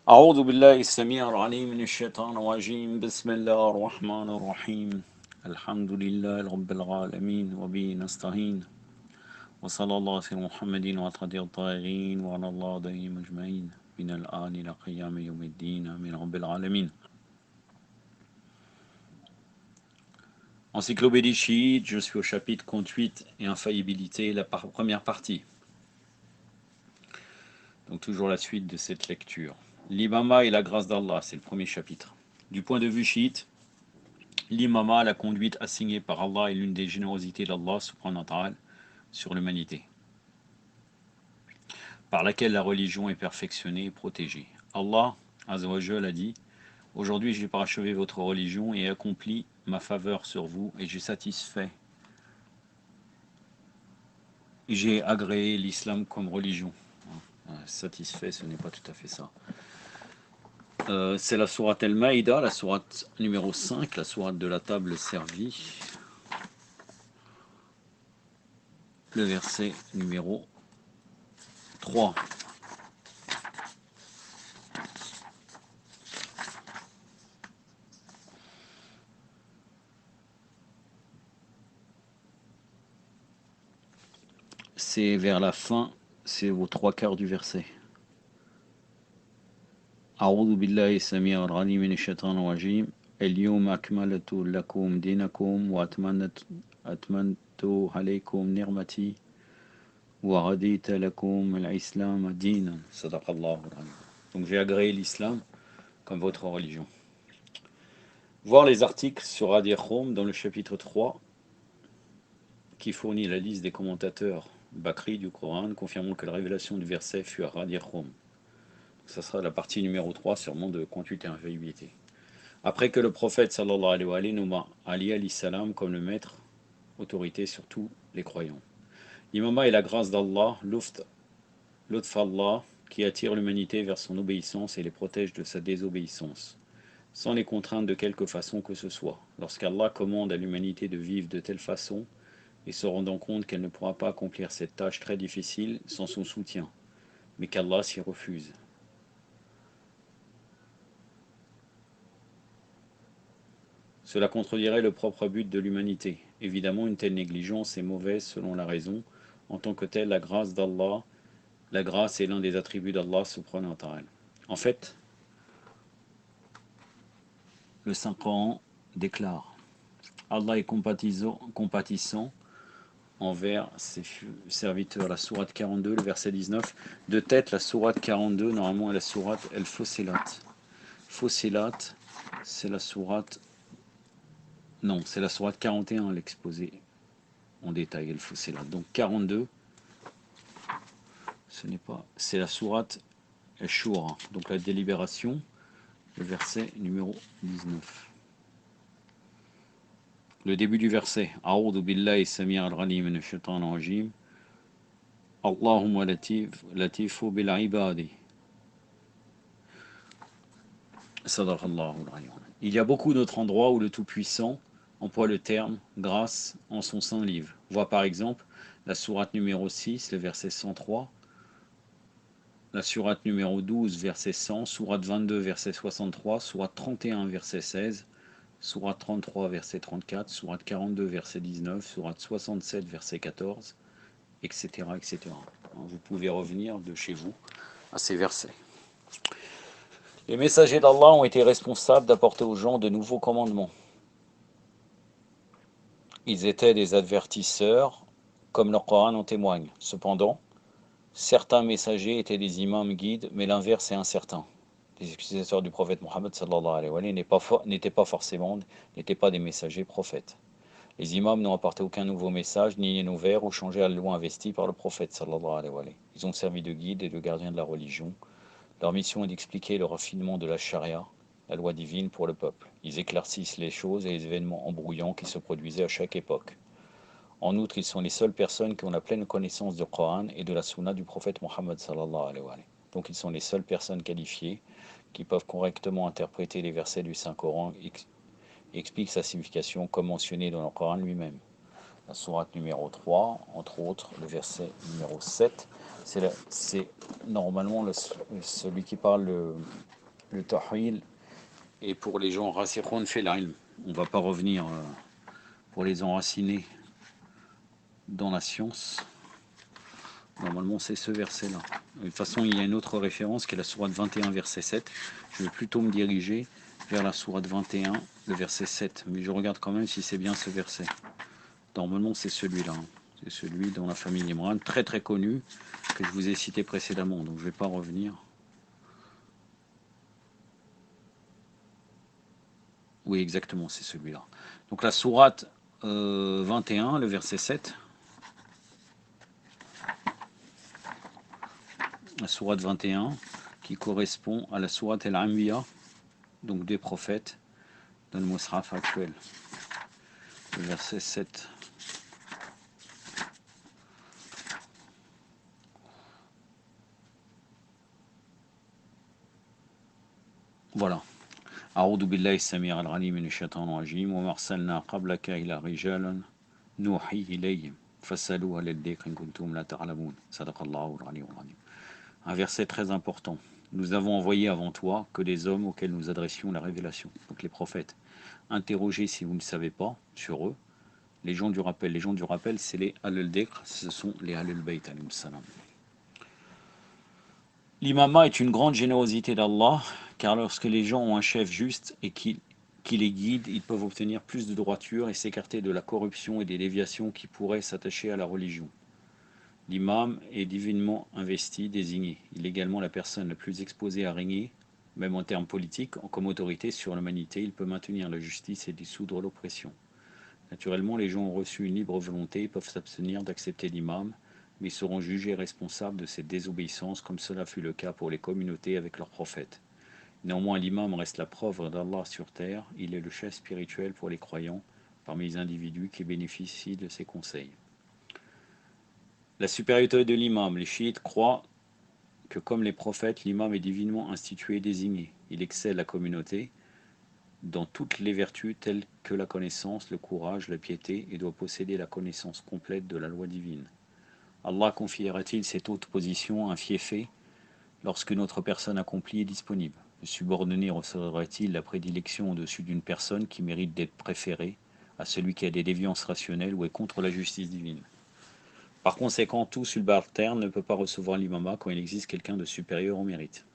أعوذ بالله السميع العليم من الشيطان الرجيم بسم الله الرحمن الرحيم الحمد لله رب العالمين وبه نستعين وصلى الله على محمد وعلى الطاهرين وعلى الله عليهم أجمعين من الآن إلى قيام يوم الدين آمين رب العالمين. Encyclopédie chiite, je suis au chapitre conduite et infaillibilité, la première partie. Donc toujours la suite de cette lecture. L'imama et la grâce d'Allah, c'est le premier chapitre. Du point de vue chiite, l'imama, la conduite assignée par Allah, est l'une des générosités d'Allah subhanahu wa ta'ala sur l'humanité, par laquelle la religion est perfectionnée et protégée. Allah azza wa jalla a dit: aujourd'hui j'ai parachevé votre religion et accompli ma faveur sur vous, et j'ai agréé l'islam comme religion. Satisfait, ce n'est pas tout à fait ça. C'est la sourate Al-Maïda, la sourate numéro 5, la sourate de la table servie, le verset numéro 3. C'est vers la fin, c'est aux trois quarts du verset. أعوذ بالله السميع العليم من الشيطان الرجيم اليوم أكملت لكم دينكم وأتممت عليكم نعمتي ورديت لكم الإسلام دينا صدق الله العظيم. Donc j'ai agréé l'islam comme votre religion. Voir les articles sur Radia Khoum dans le chapitre 3 qui fournit la liste des commentateurs Bakri du Coran confirmant que la révélation du verset fut à Radia Khoum. Ça sera la partie numéro 3 sûrement de conduite et infaillibilité. Après que le prophète sallallahu alayhi wa sallam nomma Ali alayhi salam comme le maître, autorité sur tous les croyants. L'imama est la grâce d'Allah, l'utfallah, qui attire l'humanité vers son obéissance et les protège de sa désobéissance, sans les contraindre de quelque façon que ce soit. Lorsqu'Allah commande à l'humanité de vivre de telle façon, et se rendant compte qu'elle ne pourra pas accomplir cette tâche très difficile sans son soutien, mais qu'Allah s'y refuse. Cela contredirait le propre but de l'humanité. Évidemment, une telle négligence est mauvaise selon la raison. En tant que telle, la grâce d'Allah, la grâce est l'un des attributs d'Allah subhanahu wa ta'ala. En fait, le Saint-Coran déclare: Allah est compatissant envers ses serviteurs. La sourate 42, le verset 19. De tête, la sourate 42, normalement, est la sourate El-Fossilat. Fossilat, c'est la sourate... Non, c'est la sourate 41, l'exposé en détail, El-Fossilat. Donc 42, ce n'est pas... C'est la sourate El-Shura, donc la délibération, le verset numéro 19. Le début du verset. A'udhu billahi samir al-ghalim min ash-shaytan ar-rajim. Allahumma latifu bil ibadi. Sadaqallahu al-alim. Il y a beaucoup d'autres endroits où le Tout-Puissant emploie le terme grâce en son saint livre. Voit par exemple la sourate numéro 6, le verset 103, la sourate numéro 12, verset 100, sourate 22, verset 63, sourate 31, verset 16, sourate 33, verset 34, sourate 42, verset 19, sourate 67, verset 14, etc., etc. Vous pouvez revenir de chez vous à ces versets. Les messagers d'Allah ont été responsables d'apporter aux gens de nouveaux commandements. Ils étaient des avertisseurs, comme le Coran en témoigne. Cependant, certains messagers étaient des imams guides, mais l'inverse est incertain. Les utilisateurs du prophète Mohammed sallallahu alayhi wa sallam n'étaient pas des messagers prophètes. Les imams n'ont apporté aucun nouveau message, ni ouvert ou changé la loi investie par le prophète sallallahu alayhi wa sallam. Ils ont servi de guides et de gardiens de la religion. Leur mission est d'expliquer le raffinement de la charia, la loi divine pour le peuple. Ils éclaircissent les choses et les événements embrouillants qui se produisaient à chaque époque. En outre, ils sont les seules personnes qui ont la pleine connaissance du Coran et de la Sunna du prophète Mohammed sallallahu alayhi wa sallam. Donc ils sont les seules personnes qualifiées qui peuvent correctement interpréter les versets du Saint-Coran et expliquent sa signification comme mentionné dans le Coran lui-même. La sourate numéro 3, entre autres, le verset numéro 7, c'est normalement celui qui parle le tahwil, et pour les gens rasikhun fil ilm. On ne va pas revenir pour les enraciner dans la science. Normalement, c'est ce verset-là. De toute façon, il y a une autre référence qui est la sourate 21, verset 7. Je vais plutôt me diriger vers la sourate 21, le verset 7. Mais je regarde quand même si c'est bien ce verset. Normalement, c'est celui-là. C'est celui dans la famille Imran, très très connu, que je vous ai cité précédemment. Donc, je ne vais pas revenir. Oui, exactement, c'est celui-là. Donc, la sourate 21, le verset 7. La sourate 21, qui correspond à la sourate El-Anbiya, donc des prophètes, dans le Mus'haf actuel. Le verset 7. Voilà. أعوذ بالله السميع العليم من الشيطان الرجيم وما أرسلنا قبلك إلا رجالا نوحي إليهم فاسألوا أهل الذكر إن كنتم لا تعلمون صدق الله العلي العظيم. Un verset très important. Nous avons envoyé avant toi que des hommes auxquels nous adressions la révélation, donc les prophètes. Interrogez si vous ne savez pas sur eux. Les gens du rappel. Les gens du rappel, c'est les Ahlul Dhikr, ce sont les Ahlul Bayt alayhim salam. L'imama est une grande générosité d'Allah, car lorsque les gens ont un chef juste et qui les guide, ils peuvent obtenir plus de droiture et s'écarter de la corruption et des déviations qui pourraient s'attacher à la religion. L'imam est divinement investi, désigné. Il est également la personne la plus exposée à régner, même en termes politiques, comme autorité sur l'humanité. Il peut maintenir la justice et dissoudre l'oppression. Naturellement, les gens ont reçu une libre volonté et peuvent s'abstenir d'accepter l'imam, mais ils seront jugés responsables de cette désobéissance, comme cela fut le cas pour les communautés avec leurs prophètes. Néanmoins, l'imam reste la preuve d'Allah sur terre. Il est le chef spirituel pour les croyants, parmi les individus qui bénéficient de ses conseils. La supériorité de l'imam. Les chiites croient que, comme les prophètes, l'imam est divinement institué et désigné. Il excelle la communauté dans toutes les vertus telles que la connaissance, le courage, la piété, et doit posséder la connaissance complète de la loi divine. Allah confiera-t-il cette haute position à un fiefé lorsqu'une autre personne accomplie est disponible? Le subordonné recevra-t-il la prédilection au-dessus d'une personne qui mérite d'être préférée à celui qui a des déviances rationnelles ou est contre la justice divine? Par conséquent, tout subalterne ne peut pas recevoir l'imama quand il existe quelqu'un de supérieur en mérite.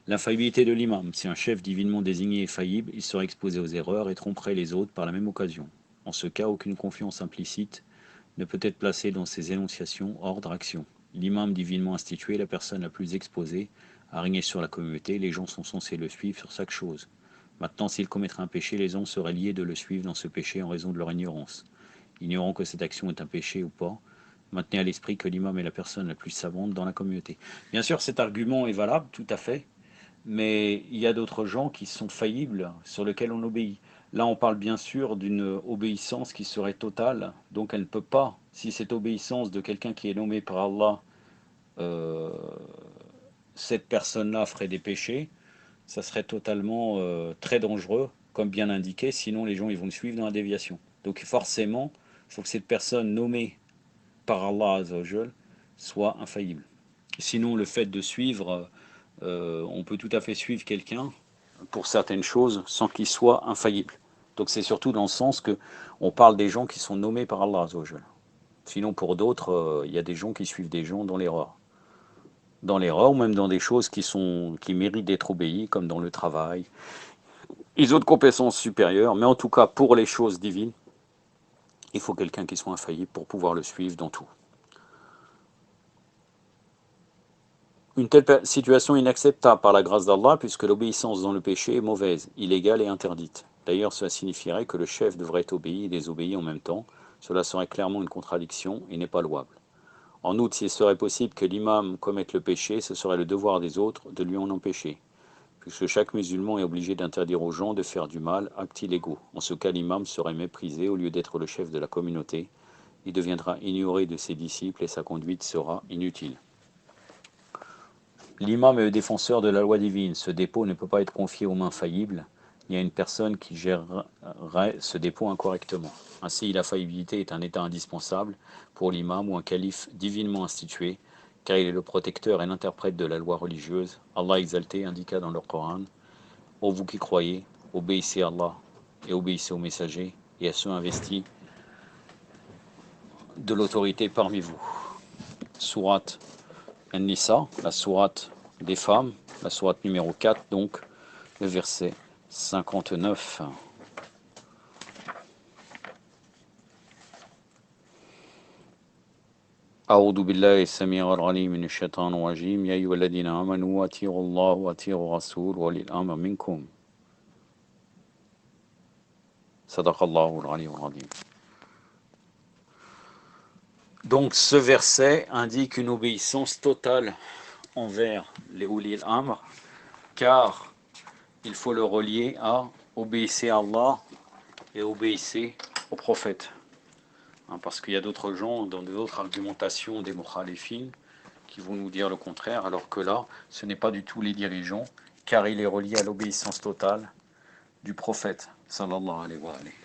L'infaillibilité de l'imam. Si un chef divinement désigné est faillible, il sera exposé aux erreurs et tromperait les autres par la même occasion. En ce cas, aucune confiance implicite ne peut être placée dans ses énonciations, ordre, action. L'imam divinement institué est la personne la plus exposée à régner sur la communauté. Les gens sont censés le suivre sur chaque chose. Maintenant, s'il commettrait un péché, les gens seraient liés de le suivre dans ce péché en raison de leur ignorance. Ignorant que cette action est un péché ou pas, maintenez à l'esprit que l'imam est la personne la plus savante dans la communauté. Bien sûr, cet argument est valable, tout à fait, mais il y a d'autres gens qui sont faillibles, sur lesquels on obéit. Là, on parle bien sûr d'une obéissance qui serait totale, donc elle ne peut pas, si cette obéissance de quelqu'un qui est nommé par Allah, euh, cette personne-là ferait des péchés, ça serait totalement très dangereux, comme bien indiqué, sinon les gens ils vont le suivre dans la déviation. Donc forcément, il faut que cette personne nommée par Allah Azzawajal soit infaillible. Sinon, le fait de suivre, on peut tout à fait suivre quelqu'un pour certaines choses sans qu'il soit infaillible. Donc c'est surtout dans le sens que on parle des gens qui sont nommés par Allah Azzawajal. Sinon, pour d'autres, il y a des gens qui suivent des gens dans l'erreur. Dans l'erreur, ou même dans des choses qui méritent d'être obéies, comme dans le travail. Ils ont de compétences supérieures, mais en tout cas, pour les choses divines, il faut quelqu'un qui soit infaillible pour pouvoir le suivre dans tout. Une telle situation est inacceptable par la grâce d'Allah, puisque l'obéissance dans le péché est mauvaise, illégale et interdite. D'ailleurs, cela signifierait que le chef devrait être obéi et désobéi en même temps. Cela serait clairement une contradiction et n'est pas louable. En outre, s'il serait possible que l'imam commette le péché, ce serait le devoir des autres de lui en empêcher, puisque chaque musulman est obligé d'interdire aux gens de faire du mal, actes illégaux. En ce cas, l'imam serait méprisé au lieu d'être le chef de la communauté. Il deviendra ignoré de ses disciples et sa conduite sera inutile. L'imam est le défenseur de la loi divine. Ce dépôt ne peut pas être confié aux mains faillibles. Il y a une personne qui gérerait ce dépôt incorrectement. Ainsi, la faillibilité est un état indispensable pour l'imam ou un calife divinement institué car il est le protecteur et l'interprète de la loi religieuse. Allah exalté indiqua dans le Coran: ô vous qui croyez, obéissez à Allah et obéissez aux messagers et à ceux investis de l'autorité parmi vous. Sourate An-Nisa, la sourate des femmes, la sourate numéro 4, donc le verset 59. أعوذ بالله السميع العليم من الشيطان الرجيم يا أيها الذين آمنوا أطيعوا الله وأطيعوا الرسول وأولي الأمر منكم صدق الله العلي العظيم. Donc ce verset indique une obéissance totale envers les Uli al-Amr, car il faut le relier à obéissez à Allah et obéissez au prophète. Parce qu'il y a d'autres gens, dans d'autres argumentations des mukhalifin, qui vont nous dire le contraire, alors que là, ce n'est pas du tout les dirigeants, car il est relié à l'obéissance totale du prophète, sallallahu alayhi wa alayhi.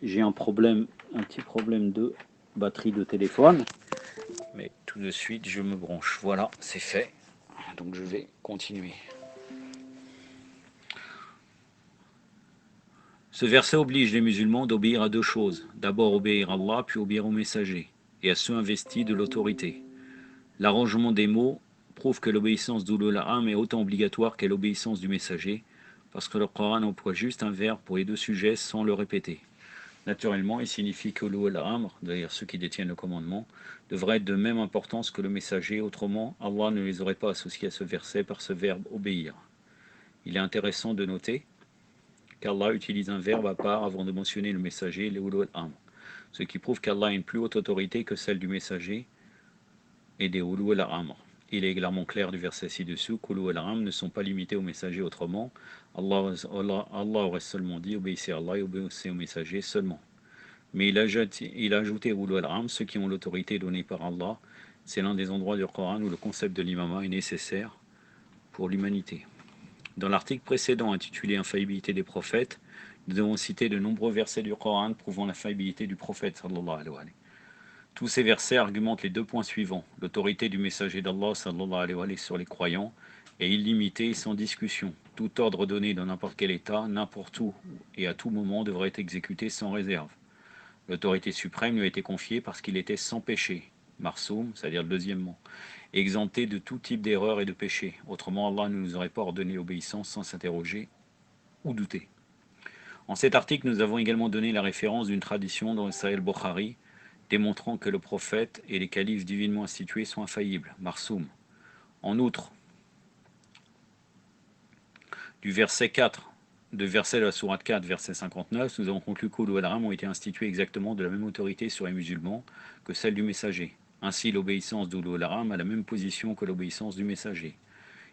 J'ai un petit problème de batterie de téléphone, mais tout de suite je me branche. Voilà, c'est fait. Donc je vais continuer. Ce verset oblige les musulmans d'obéir à deux choses. D'abord obéir à Allah, puis obéir aux messagers, et à ceux investis de l'autorité. L'arrangement des mots prouve que l'obéissance d'Ulul Amr est autant obligatoire que l'obéissance du messager, parce que le Coran emploie juste un verbe pour les deux sujets sans le répéter. Naturellement, il signifie que Ulul Amr, d'ailleurs ceux qui détiennent le commandement, devraient être de même importance que le messager, autrement Allah ne les aurait pas associés à ce verset par ce verbe obéir. Il est intéressant de noter qu'Allah utilise un verbe à part avant de mentionner le messager, les Ulul Amr, ce qui prouve qu'Allah a une plus haute autorité que celle du messager et des Ulul Amr. Il est clairement clair du verset ci-dessous qu'Ulul Amr ne sont pas limités aux messagers, autrement Allah aurait seulement dit obéissez à Allah et obéissez aux messagers seulement. Mais il a ajouté Ulul Amr, ceux qui ont l'autorité donnée par Allah. C'est l'un des endroits du Coran où le concept de l'imama est nécessaire pour l'humanité. Dans l'article précédent intitulé Infaillibilité des prophètes, nous avons cité de nombreux versets du Coran prouvant la faillibilité du prophète sallallahu alayhi wa sallam. Tous ces versets argumentent les deux points suivants. L'autorité du messager d'Allah sallallahu alayhi wa sallam sur les croyants est illimitée et sans discussion. Tout ordre donné dans n'importe quel état, n'importe où et à tout moment devrait être exécuté sans réserve. L'autorité suprême lui a été confiée parce qu'il était sans péché, marsoum, c'est-à-dire le deuxièmement, exempté de tout type d'erreur et de péché. Autrement, Allah ne nous aurait pas ordonné l'obéissance sans s'interroger ou douter. En cet article, nous avons également donné la référence d'une tradition dans le Sahih al-Bukhari, démontrant que le prophète et les califes divinement institués sont infaillibles, marsoum. En outre, du verset 4, de la sourate 4, verset 59, nous avons conclu qu'Ulul Amr ont été institués exactement de la même autorité sur les musulmans que celle du messager. Ainsi, l'obéissance d'Ulul Amr a la même position que l'obéissance du messager.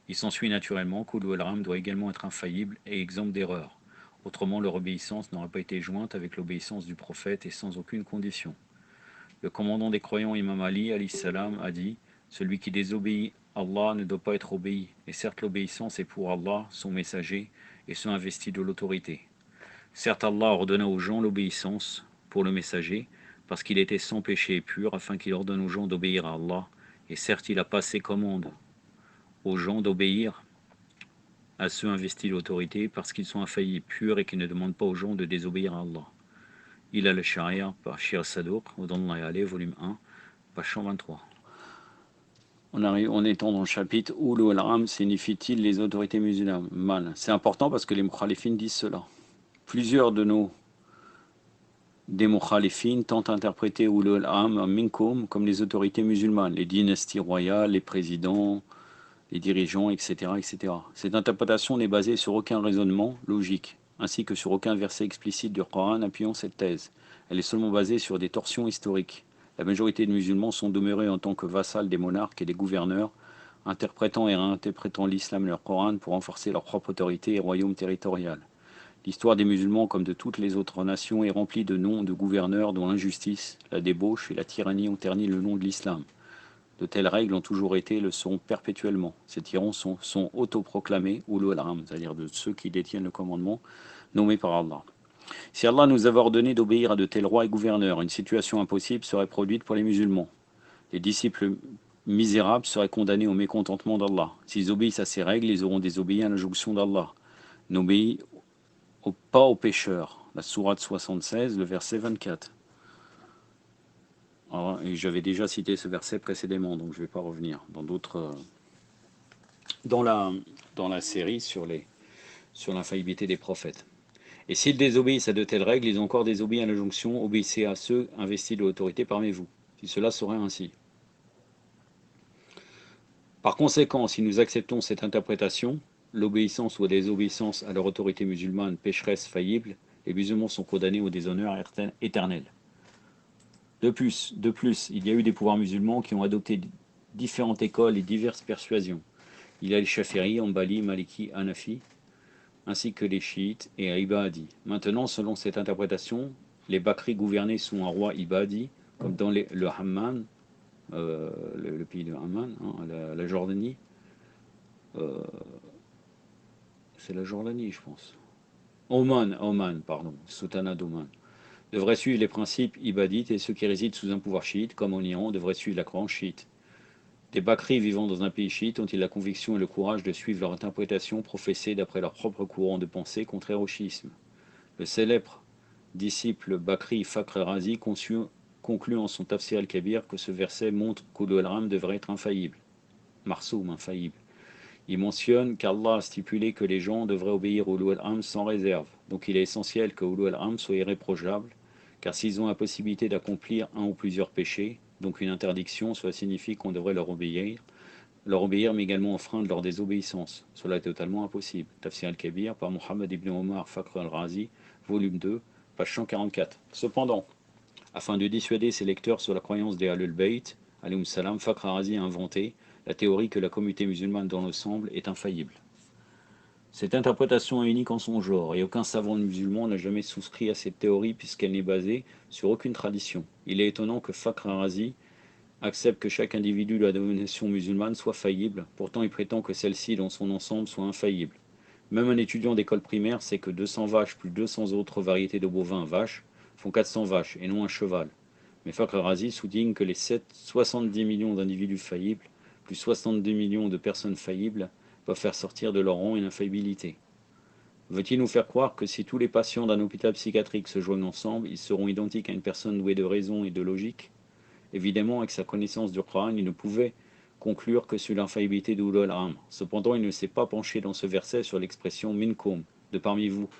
Il s'ensuit naturellement qu'Ulul Amr doit également être infaillible et exempt d'erreur. Autrement, leur obéissance n'aurait pas été jointe avec l'obéissance du prophète et sans aucune condition. Le commandant des croyants, Imam Ali, alayhi salam, a dit « Celui qui désobéit Allah ne doit pas être obéi, et certes l'obéissance est pour Allah, son messager, et ceux investis de l'autorité. Certes Allah ordonna aux gens l'obéissance pour le messager, parce qu'il était sans péché et pur, afin qu'il ordonne aux gens d'obéir à Allah, et certes il a passé commande aux gens d'obéir à ceux investis de l'autorité, parce qu'ils sont infaillibles, purs, et qu'ils ne demandent pas aux gens de désobéir à Allah. » Il a le Sharia par Shir Sadouk, volume 1, page 123. On est dans le chapitre où Ulul Amr signifie-t-il les autorités musulmanes. C'est important parce que les mukhalifin disent cela. Plusieurs des mukhalifin tentent d'interpréter Ulul Amr minkum comme les autorités musulmanes, les dynasties royales, les présidents, les dirigeants, etc., etc. Cette interprétation n'est basée sur aucun raisonnement logique, ainsi que sur aucun verset explicite du Coran appuyant cette thèse. Elle est seulement basée sur des torsions historiques. La majorité de musulmans sont demeurés en tant que vassals des monarques et des gouverneurs, interprétant et réinterprétant l'islam et le Coran pour renforcer leur propre autorité et royaume territorial. L'histoire des musulmans, comme de toutes les autres nations, est remplie de noms de gouverneurs dont l'injustice, la débauche et la tyrannie ont terni le nom de l'islam. De telles règles ont toujours été et le sont perpétuellement. Ces tyrans sont autoproclamés Ulul Amr, c'est-à-dire de ceux qui détiennent le commandement nommé par Allah. Si Allah nous avait ordonné d'obéir à de tels rois et gouverneurs, une situation impossible serait produite pour les musulmans. Les disciples misérables seraient condamnés au mécontentement d'Allah. S'ils obéissent à ses règles, ils auront désobéi à l'injonction d'Allah. N'obéis pas aux pécheurs. La sourate 76, le verset 24. Alors, et j'avais déjà cité ce verset précédemment, donc je ne vais pas revenir dans d'autres... dans la série sur l'infaillibilité des prophètes. Et s'ils désobéissent à de telles règles, ils ont encore désobéi à l'injonction, obéissez à ceux investis de l'autorité parmi vous, si cela serait ainsi. Par conséquent, si nous acceptons cette interprétation, l'obéissance ou la désobéissance à leur autorité musulmane pécheresse faillible, les musulmans sont condamnés au déshonneur éternel. De plus, il y a eu des pouvoirs musulmans qui ont adopté différentes écoles et diverses persuasions. Il y a les Shafi'i, Hanbali, Maliki, Hanafi, ainsi que les chiites et Ibadi. Maintenant, selon cette interprétation, les Bakri gouvernés sous un roi Ibadi, comme dans le Hamman, le pays de Hamman, hein, la Jordanie. C'est la Jordanie, je pense. Oman, pardon, Sultanat d'Oman. Devraient suivre les principes ibadites et ceux qui résident sous un pouvoir chiite, comme en Iran, devraient suivre la croyance chiite. Des Bakri vivant dans un pays chiite ont-ils la conviction et le courage de suivre leur interprétation professée d'après leur propre courant de pensée contraire au chiisme. Le célèbre disciple Bakri Fakhr Razi conclut en son Tafsir al-Kabir que ce verset montre qu'Ulul Amr devrait être infaillible. Marsoum, infaillible. Il mentionne qu'Allah a stipulé que les gens devraient obéir aux Ulul Amr sans réserve. Donc il est essentiel que Ulul Amr soit irréprochable, car s'ils ont la possibilité d'accomplir un ou plusieurs péchés, donc une interdiction, cela signifie qu'on devrait leur obéir, mais également enfreindre leur désobéissance. Cela est totalement impossible. Tafsir al-Kabir par Mohammed ibn Omar Fakhr al-Razi, volume 2, page 144. Cependant, afin de dissuader ses lecteurs sur la croyance des Ahlul Bayt, alayhim salam, Fakhr al-Razi a inventé la théorie que la communauté musulmane dans l'ensemble est infaillible. Cette interprétation est unique en son genre, et aucun savant musulman n'a jamais souscrit à cette théorie puisqu'elle n'est basée sur aucune tradition. Il est étonnant que Fakhr al-Razi accepte que chaque individu de la domination musulmane soit faillible, pourtant il prétend que celle-ci dans son ensemble soit infaillible. Même un étudiant d'école primaire sait que 200 vaches plus 200 autres variétés de bovins vaches font 400 vaches et non un cheval. Mais Fakhr Razi souligne que les 70 millions d'individus faillibles, plus 62 millions de personnes faillibles, peuvent faire sortir de leur rang une infaillibilité. Veut-il nous faire croire que si tous les patients d'un hôpital psychiatrique se joignent ensemble, ils seront identiques à une personne douée de raison et de logique? Évidemment, avec sa connaissance du Coran, il ne pouvait conclure que sur l'infaillibilité d'Ulul Amr. Cependant, il ne s'est pas penché dans ce verset sur l'expression minkum, de parmi vous,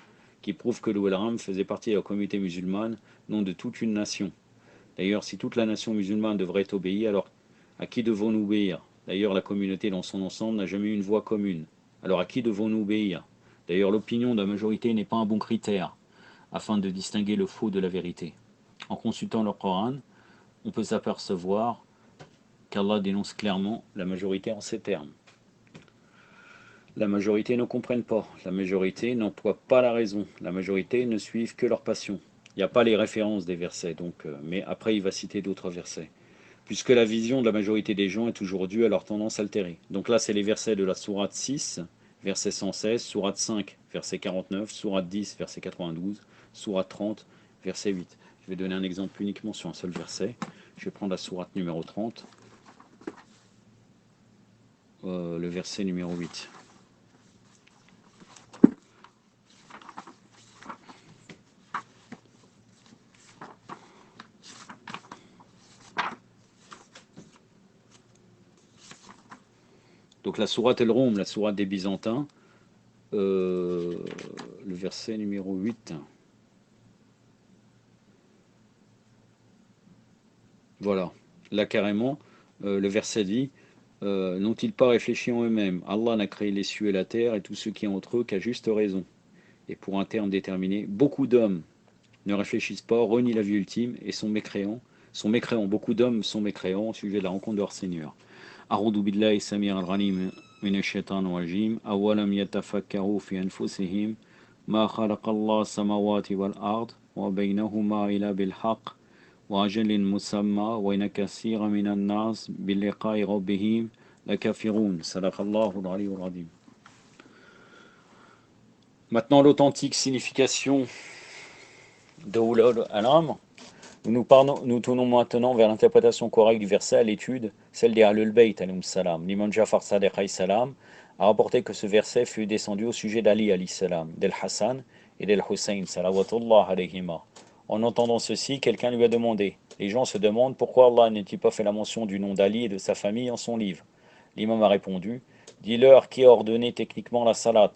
qui prouve que Ulul Amr faisait partie de la communauté musulmane, non de toute une nation. D'ailleurs, si toute la nation musulmane devrait être obéie, alors à qui devons-nous obéir? D'ailleurs, la communauté dans son ensemble n'a jamais eu une voix commune. Alors à qui devons-nous obéir? D'ailleurs, l'opinion de la majorité n'est pas un bon critère, afin de distinguer le faux de la vérité. En consultant le Coran, on peut s'apercevoir qu'Allah dénonce clairement la majorité en ces termes. La majorité ne comprenne pas, la majorité n'emploie pas la raison, la majorité ne suit que leur passion. Il n'y a pas les références des versets, donc, mais après il va citer d'autres versets. Puisque la vision de la majorité des gens est toujours due à leur tendance altérée. Donc là c'est les versets de la sourate 6, verset 116, sourate 5, verset 49, sourate 10, verset 92, sourate 30, verset 8. Je vais donner un exemple uniquement sur un seul verset. Je vais prendre la sourate numéro 30, le verset numéro 8. Donc la sourate El-Rum, la sourate des Byzantins, le verset numéro 8. Voilà, là carrément, le verset dit n'ont-ils pas réfléchi en eux-mêmes? Allah n'a créé les cieux et la terre et tout ce qui est entre eux qu'à juste raison. Et pour un terme déterminé, beaucoup d'hommes ne réfléchissent pas, renient la vie ultime et sont mécréants. Beaucoup d'hommes sont mécréants au sujet de la rencontre de leur Seigneur. أعوذ بالله السميع العليم من الشيطان الرجيم أولم يتفكروا في أنفسهم ما خلق الله السماوات والأرض وبينهما إلا بالحق وأجل مسمى وإن كثيرا من الناس بلقاء ربهم لكافرون صدق الله العلي العظيم. Maintenant l'authentique signification de Ulul Amr. Nous tournons maintenant vers l'interprétation correcte du verset à l'étude, celle des Ahlul Bayt alayhim salam. L'imam Jafar Sadiq alayhi salam a rapporté que ce verset fut descendu au sujet d'Ali alayhi salam, d'El Hassan et d'El Hussein salawatullah alayhima. En entendant ceci, quelqu'un lui a demandé. Les gens se demandent pourquoi Allah n'a-t-il pas fait la mention du nom d'Ali et de sa famille en son livre. L'imam a répondu, dis-leur qui a ordonné techniquement la salat.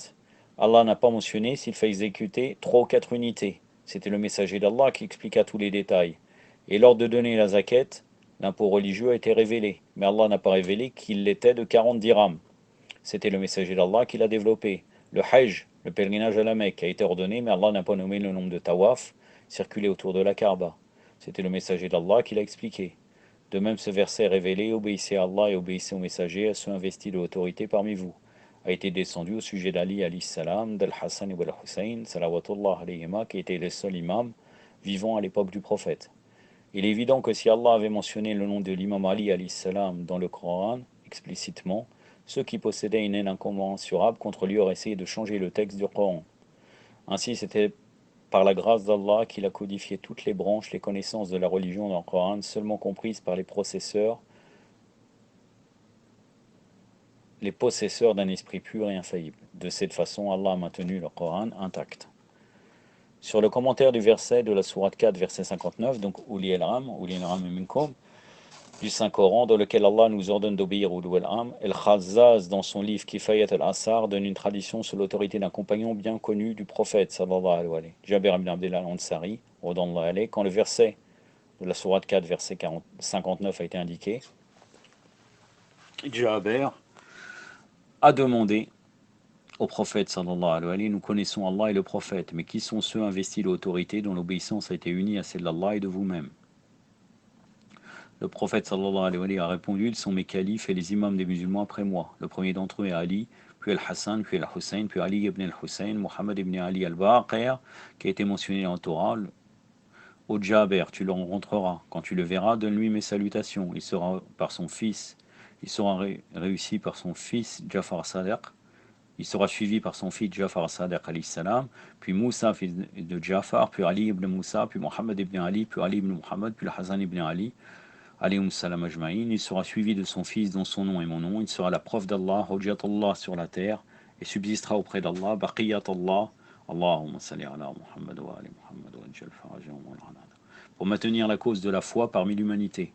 Allah n'a pas mentionné s'il fait exécuter 3 ou 4 unités. C'était le messager d'Allah qui expliqua tous les détails. Et lors de donner la zakat, l'impôt religieux a été révélé, mais Allah n'a pas révélé qu'il l'était de 40 dirhams. C'était le messager d'Allah qui l'a développé. Le Hajj, le pèlerinage à la Mecque, a été ordonné, mais Allah n'a pas nommé le nombre de tawaf circulés autour de la Kaaba. C'était le messager d'Allah qui l'a expliqué. De même, ce verset révélé, obéissez à Allah et obéissez aux messagers, à ceux investis de l'autorité parmi vous, a été descendu au sujet d'Ali alayhi salam, d'Al-Hassan et d'Al-Hussein, salawatullah alayhima, qui étaient les seuls imams vivant à l'époque du prophète. Il est évident que si Allah avait mentionné le nom de l'imam Ali alayhi salam dans le Coran, explicitement, ceux qui possédaient une haine incommensurable contre lui auraient essayé de changer le texte du Coran. Ainsi, c'était par la grâce d'Allah qu'il a codifié toutes les branches, les connaissances de la religion dans le Coran, seulement comprises par les possesseurs d'un esprit pur et infaillible. De cette façon, Allah a maintenu le Coran intact. Sur le commentaire du verset de la sourate 4, verset 59, donc Uli el-Ram minkum, du Saint-Coran, dans lequel Allah nous ordonne d'obéir au Uli el-Am, El-Khazzaz, dans son livre Kifayat al-Asar, donne une tradition sous l'autorité d'un compagnon bien connu du prophète, sallallahu alayhi wa sallam, Jabir ibn Abdullah al-Ansari, quand le verset de la sourate 4, verset 59 a été indiqué, Jabir a demandé au prophète sallallahu alayhi wa sallam, nous connaissons Allah et le prophète, mais qui sont ceux investis de l'autorité dont l'obéissance a été unie à celle d'Allah et de vous-même? Le prophète sallallahu alayhi wa sallam a répondu, ils sont mes califes et les imams des musulmans après moi. Le premier d'entre eux est Ali, puis Al-Hassan, puis Al-Hussein, puis Ali ibn Al-Hussein, Muhammad ibn Ali al-Baqir, qui a été mentionné dans le Torah. Au Jaber, tu le rencontreras. Quand tu le verras, donne-lui mes salutations. Il sera réussi par son fils Jafar Sadiq. Il sera suivi par son fils Jafar Sadiq alayhi salam, puis Moussa fils de Jafar, puis Ali ibn Moussa, puis Mohammed ibn Ali, puis Ali ibn Muhammad, puis Hassan ibn Ali, alayhim salam ajma'in. Il sera suivi de son fils dont son nom est mon nom. Il sera la preuve d'Allah, Hujjatullah sur la terre, et subsistera auprès d'Allah, Baqiyatullah, Allahumma salli ala Muhammad wa ali Muhammad wa ajal farajahum wa al-anad. Pour maintenir la cause de la foi parmi l'humanité.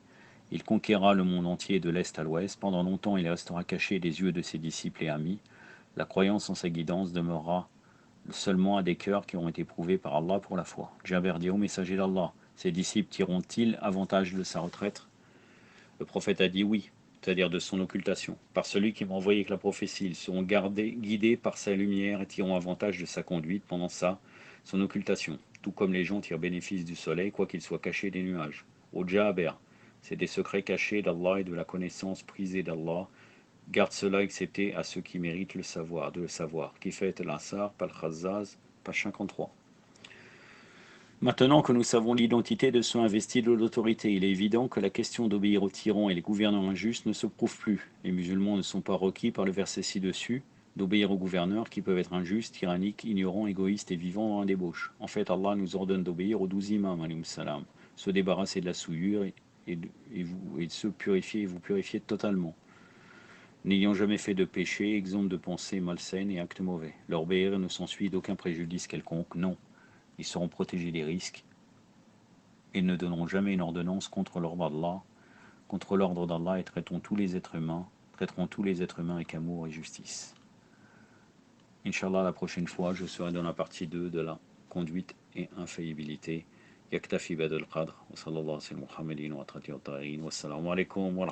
Il conquérera le monde entier de l'est à l'ouest. Pendant longtemps, il restera caché des yeux de ses disciples et amis. La croyance en sa guidance demeurera seulement à des cœurs qui ont été prouvés par Allah pour la foi. Jabir dit au messager d'Allah, ses disciples tireront-ils avantage de sa retraite? Le prophète a dit oui, c'est-à-dire de son occultation. Par celui qui m'a envoyé avec la prophétie, ils seront guidés par sa lumière et tireront avantage de sa conduite pendant son occultation, tout comme les gens tirent bénéfice du soleil, quoiqu'il soit caché des nuages. Au Jabir, c'est des secrets cachés d'Allah et de la connaissance prisée d'Allah. Garde cela excepté à ceux qui méritent de le savoir. Kifayat al-Asar, Pal-Khazzaz, page 53. Maintenant que nous savons l'identité de ceux investis de l'autorité, il est évident que la question d'obéir aux tyrans et les gouverneurs injustes ne se prouve plus. Les musulmans ne sont pas requis par le verset ci-dessus d'obéir aux gouverneurs qui peuvent être injustes, tyranniques, ignorants, égoïstes et vivants dans la débauche. En fait, Allah nous ordonne d'obéir aux 12 imams, alayhim salam, se débarrasser de la souillure et de se purifier et vous purifier totalement. N'ayant jamais fait de péché, exempts de pensées malsaines et actes mauvais. Leur obéir ne s'ensuit d'aucun préjudice quelconque, non. Ils seront protégés des risques et ne donneront jamais une ordonnance contre l'ordre d'Allah et traiteront tous les êtres humains avec amour et justice. Inch'Allah, la prochaine fois, je serai dans la partie 2 de la conduite et infaillibilité. Yaktafi badal qadr, wa sallallahu alayhi wa sallam, wa wassalamu alaikum wa